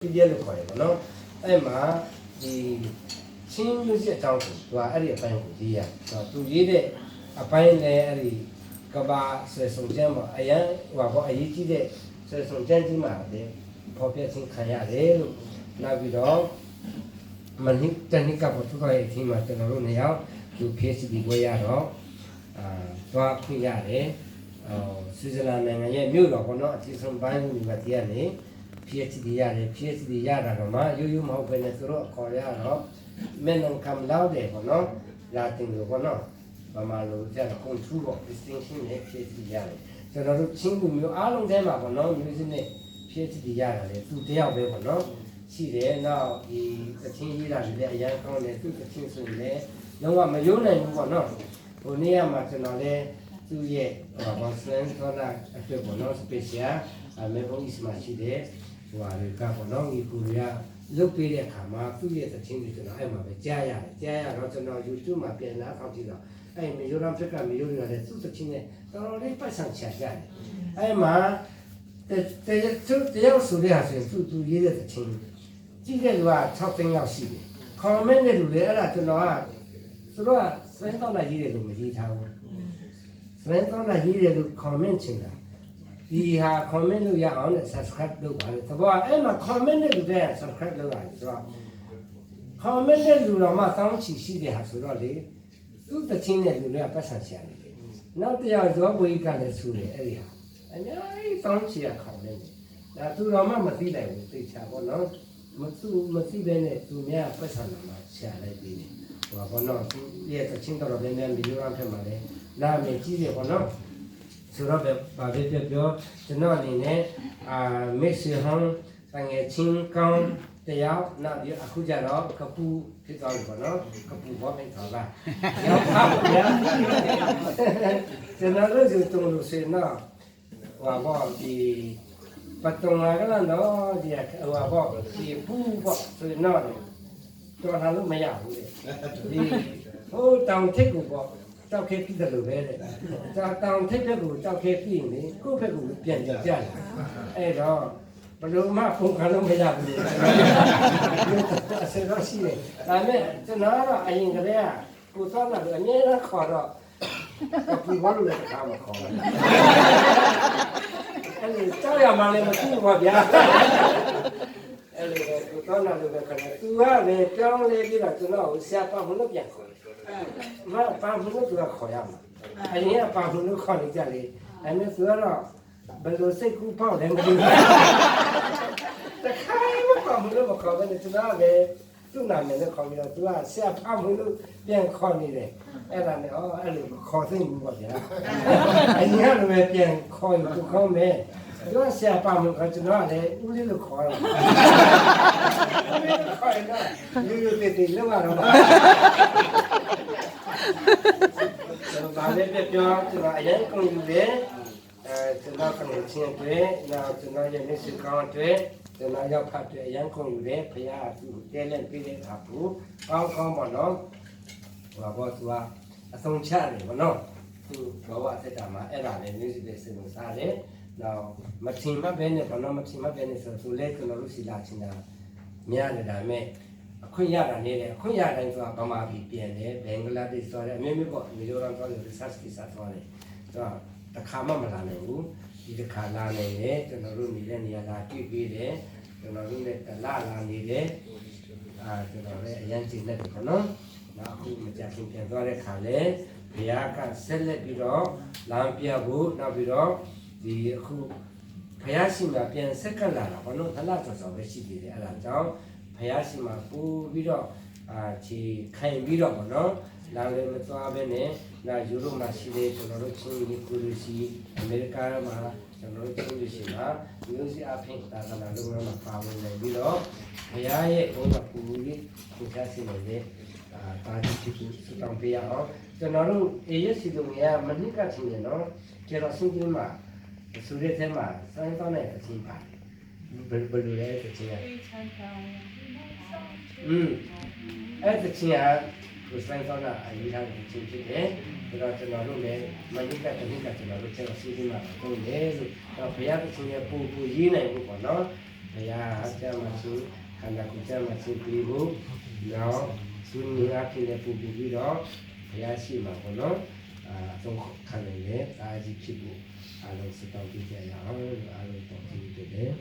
ပြည့်လို့ခေါ်တယ်ပေါ့နော်အဲ့မှာဒီချင်းမျိုးစစ်အကြောင်းကိုသူကအဲ့ဒီအပိုင်းကိုရေးရသူရေးတဲ့အပိုင်းလည်းအဲ့ဒီကဘာဆွေဆောင်ကျမ်းပေါ့အရန်ဟိုပေါ့အရေးကြီးတဲ့ဆွေဆောင်ကျမ်းကြီးမှာလည်းပေါ်ပြချင်းခံရတယ်လို့နောက်ပြီးတော့မနစ်တနစ်ကပေါ်သူ့ရဲ့အထင်းမှာကျွန်တော်တို့နေရောက်သူ PhD ဝယ်ရတော့သွားခွင့်ရတယ်ဆွစ်ဇာလန်နိုင်ငံရဲ့မြို့တော်ပေါ့နော်အထူးဆုံးပိုင်းလူတွေကနေ PhD ရတယ် PhD ရတာတော့မှရိုးရိုးမဟုတ်ဘဲနဲ့သူတို့ခေါ်ရတော့မင်းတို့ကံလောက်တယ်ပေါ့နော်လာတင်လို့ပေါ့နော်ဘာမှလို့ကြာကွန်ထူပေါ့ distinction နဲ့ PhD ရတယ်ကျွန်တော်တို့ချင်းလူမျိုးအားလုံးထဲမှာပေါ့နော်မျိုးစစ်နဲ့ PhD ရတာလေသူတယောက်ပဲပေါ့နော်ရှိတယ်နောက်ဒီသချင်းရေးတာလည်းအရန်ကောင်းတယ်သူသချင်းဆိုရင်လည်းလုံးဝမယုံနိုင်ဘူးပေါ့နော်ဟိုနေ့ကမှကျွန်တော်လည်းသူ့ရဲ့ဘာစလန်ခေါ်တာအတွက်ပေါ့နော် special မေဘုံis မှာရှိတယ်ဟိုဟာတွေကပေါ့နော်ဒီကိုရလုတ်ပေးတဲ့အခါမှာသူ့ရဲ့သချင်းတွေကျွန်တော်အဲ့မှာပဲကြားရတယ်ကြားရတော့ကျွန်တော် YouTube မှာပြန်လာဖောက်ကြည့်တော့အဲ့မီဇိုရမ်ဖက်ကမီဇိုရမ်လည်းသူ့သချင်းနဲ့တော်တော်လေးပတ်ဆံချရတယ်အဲ့မှာတရားဆိုတဲ့ဟာဆိုရင်သူရေးတဲ့သချင်းကြည့်တဲ့လူက6သိန်းလောက်ရှိတယ် comment တဲ့လူတွေအဲ့ဒါကျွန်တော်ကသူတို့ကစမ်းတော့လာရေးတယ်လို့မရေးထားဘူးစမ်းတော့လာရေးတယ်လို့ comment ချင်တာဒီဟာ comment လုပ်ရအောင်နဲ့ subscribe လုပ်ပါလေတဘောအဲ့မှာ comment နဲ့လူတွေ subscribe လုပ်ရတယ်ဆိုတော့ comment နဲ့လူတော်မှတောင်းချီရှိတဲ့ဟာဆိုတော့လေသူ့တချင်းနဲ့လူတွေကပတ်ဆံချရတယ်နောက်တရားဇောဘွေကလည်းဆူတယ်အဲ့ဒီဟာအများကြီးတောင်းချီရခေါင်းနေတယ်ဒါသူတော်မှမသိနိုင်ဘူးသိချာပေါ့နော်မသိဘဲနဲ့သူများပတ်ဆံလာမှရှာလိုက်ပြီးတယ်ဟိုဘောနော်သူရဲ့တချင်းတော်လည်းများဗီဒီယိုအထက်မှာလည်းနာမည်ကြီးတယ်ပေါ့နော်ဆိုတော့ဘာပဲပြောကျွန်တော်အနေနဲ့မစ်ဆီဟွန်တငယ်ချင်းကောင်းတရားနောက်ဒီအခုကြတော့ကပူဖြစ်သွားပြီပေါ့နော်ကပူဘောမိတ်သွားလားရောက်ပါဗျာကျွန်တော်တို့ဆိုတုံးလို့စေနော်ဟိုဘောဒီပတ်တုံလာကလည်းတော့ဒီဟိုဘောဒီပူဘောဆိုတော့တော်လာလို့မရဘူးလေဒီဟိုတောင်ထိပ်ကိုပေါ့ကြောက်ခဲပြီးတယ်လို့ပဲတဲ့တောင်ထိပ်ဘက်ကိုကြောက်ခဲပြီးနေကိုယ့်ဘက်ကိုပြန်ကြတယ်အဲ့တော့ဘယ်လိုမှပုံခါလို့မရဘူးအစတော့ရှိတယ်ဒါနဲ့ကျွန်တော်ကတော့အရင်ကတည်းကကိုသွားလာလို့အမြဲတမ်းခေါ်တော့ဒီဘာလို့လဲခါမခေါ်ဘူးအဲ့ဒီကြောက်ရမှလည်းမသိဘူးဗျာအဲ့ဒီကိုသွားလာလို့ပဲခါတယ်သူကလည်းပြောင်းလဲပြီးတော့ကျွန်တော်ကိုဆရာပါမလို့ပြန်ခေါ်မပါဘူးလို့သူကခေါ်ရမှာအရင်ကပါဘူးလို့ခေါ်နေကြလေအဲ့မဲ့သူကတော့ဘယ်လိုစိတ်ကူးပေါက်လဲမသိဘူးတခါမှပါဘူးလို့မခေါ်ဘဲနဲ့သူကပဲသူ့နာမည်နဲ့ခေါ်ပြီးတော့သူကဆရာပါဘူးလို့ပြန်ခေါ်နေတယ်အဲ့ဒါနဲ့အဲ့လိုခေါ်သိဘူးပေါ့ဗျာအရင်ကလည်းပြန်ခေါ်ရင်သူခေါ်မယ်သူကဆရာပါဘူးကကျွန်တော်ကလည်းဦးလေးလို့ခေါ်တယ်ဦးလေးလို့ခေါ်ရင်တော့ရိုးတည်လောက်ရတော့ဘာလဲပြောကျွန်တော်အရင်ကုန်ယူတယ်ကျွန်တော်ကနေချင်းတွေနောက်ကျွန်တော်ရဲ့မျက်စိကောင်းတွေကျွန်တော်ရောက်ဖတ်တယ်အရင်ကုန်ယူတယ်ဖရာသူတဲလက်ပြီးတဲ့အခါကိုကောင်းပေါ့နော်ဟိုဘောသူကအဆုံးချတယ်ပေါ့နော်သူဘောအသက်တာမှာအဲ့ဒါလည်းမျက်စိပဲစဉ်းစားတယ်နောက်မထင်မှတ်ပဲနဲ့ဘာလို့မထင်မှတ်ပဲနဲ့ဆိုတော့လဲကျွန်တော်တို့စီလာချင်တာများတယ်ဒါမဲ့အခွင့်ရတာနေတယ်အခွင့်ရတိုင်းဆိုတာဗမာပြည်ပြန်တယ်ဘင်္ဂလားဒေ့ရှ်သွားတယ်အမျိုးမျိုးပေါ့မီဇိုရမ်သွားတယ် research ကိစ္စသွားတယ်ဆိုတော့တစ်ခါမှမလာနိုင်ဘူးဒီတစ်ခါလာနိုင်တယ်ကျွန်တော်တို့နေတဲ့နေရာလာတွေ့ပြီးတယ်ကျွန်တော်တို့လည်းတလာနေတယ်ကျွန်တော်လည်းအရင်ကျင်းနေတယ်ပေါ့နော်နောက်အခုမကြခင်ပြန်သွားတဲ့ခါလဲဘုရားကဆက်လက်ပြီးတော့လမ်းပြဖို့နောက်ပြီးတော့ဒီအခုဘုရားရှင်ကပြန်ဆက်ကလာတာဘောနော်သလားတော်ပဲရှိသေးတယ်အဲ့ဒါကြောင့်ဘုရားရှင်မှာပို့ပြီးတော့ခြေခိုင်ပြီးတော့ဘောနော်လာလည်းမသွားပဲနဲ့လာယူရိုမှာရှိတယ်ကျွန်တော်တို့ချင်းကြီးကိုလူစီအမေရိကန်မှာကျွန်တော်တို့ချင်းလူစီမှာမျိုးစီအဖင်တာကနာလုံးဝမှာပါဝင်နေပြီးတော့ဘုရားရဲ့ဘုရားပူကြီးကိုချစီနေတဲ့ပါတီဖြစ်စတောင်းပြရအောင်ကျွန်တော်တို့ ASC တို့ကမနစ်ကချင်းနေနော်ကျေတော်စင်းကြီးမှာဆိုတဲ့ထဲမှာစိုင်းတော့တဲ့အချင်းပါတယ်ဘယ်လိုလဲတချင်းအဲ့တချင်းကိုစိုင်းတော့အရေးထားတဲ့ချင်းဖြစ်တယ်ဒါတော့ကျွန်တော်တို့လည်းမနစ်ကတနည်းကကျွန်တော်တို့ကျေတော်စင်းကြီးမှာပုံလေလို့တော့ဘုရားတချင်းရဲ့ပူရေးနိုင်ဖို့ပေါ့နော်ဘ ရားကျမ်းမှာဆိုခန္ဓာကိုယ်ကျမ်းမှာဆိုပြီးဖို့နော်သူညီအဖြစ်နဲ့ပူပြီးတော့ဘုရားရှိမှာပေါ့နော်သုံးခံနေတယ်အားကြီးဖြစ်ဖို့အားလုံးစတောင်းပြကြရအောင်အားလုံးတောင်းကြည့်တယ်